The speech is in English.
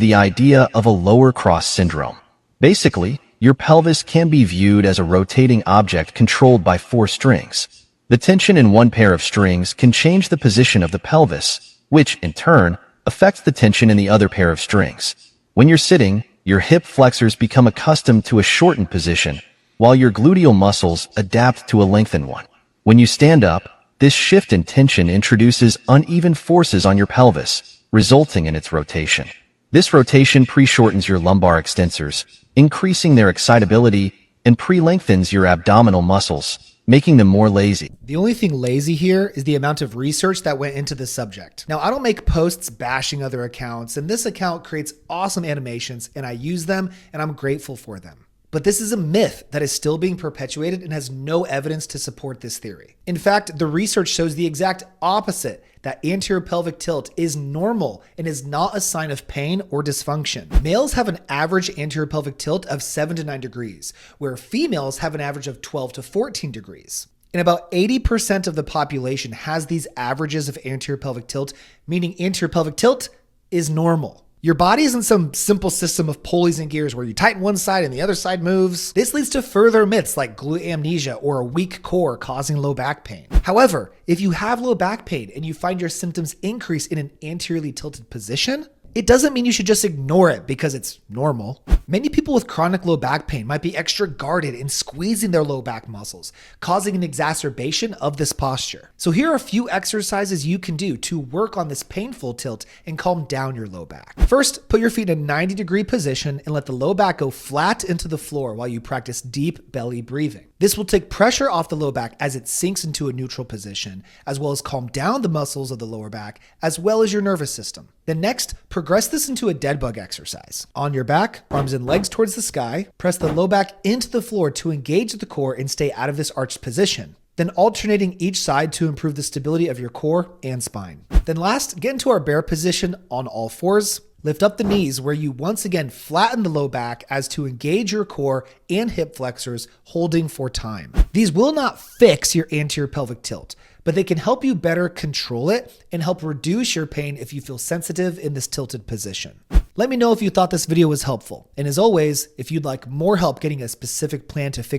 the idea of a lower cross syndrome. Basically, your pelvis can be viewed as a rotating object controlled by 4 strings. The tension in one pair of strings can change the position of the pelvis, which, in turn, affects the tension in the other pair of strings. When you're sitting, your hip flexors become accustomed to a shortened position, while your gluteal muscles adapt to a lengthened one. When you stand up, this shift in tension introduces uneven forces on your pelvis, resulting in its rotation. This rotation pre-shortens your lumbar extensors, increasing their excitability, and pre-lengthens your abdominal muscles, making them more lazy. The only thing lazy here is the amount of research that went into the subject. Now, I don't make posts bashing other accounts, and this account creates awesome animations, and I use them, and I'm grateful for them. But this is a myth that is still being perpetuated and has no evidence to support this theory. In fact, the research shows the exact opposite, that anterior pelvic tilt is normal and is not a sign of pain or dysfunction. Males have an average anterior pelvic tilt of 7 to 9 degrees, where females have an average of 12 to 14 degrees. And about 80% of the population has these averages of anterior pelvic tilt, meaning anterior pelvic tilt is normal. Your body isn't some simple system of pulleys and gears where you tighten one side and the other side moves. This leads to further myths like glute amnesia or a weak core causing low back pain. However, if you have low back pain and you find your symptoms increase in an anteriorly tilted position, it doesn't mean you should just ignore it because it's normal. Many people with chronic low back pain might be extra guarded in squeezing their low back muscles, causing an exacerbation of this posture. So here are a few exercises you can do to work on this painful tilt and calm down your low back. First, put your feet in a 90-degree position and let the low back go flat into the floor while you practice deep belly breathing. This will take pressure off the low back as it sinks into a neutral position, as well as calm down the muscles of the lower back, as well as your nervous system. Then next, progress this into a dead bug exercise. On your back, arms and legs towards the sky, press the low back into the floor to engage the core and stay out of this arched position. Then alternating each side to improve the stability of your core and spine. Then last, get into our bear position on all fours. Lift up the knees where you once again flatten the low back as to engage your core and hip flexors, holding for time. These will not fix your anterior pelvic tilt, but they can help you better control it and help reduce your pain if you feel sensitive in this tilted position. Let me know if you thought this video was helpful. And as always, if you'd like more help getting a specific plan to fix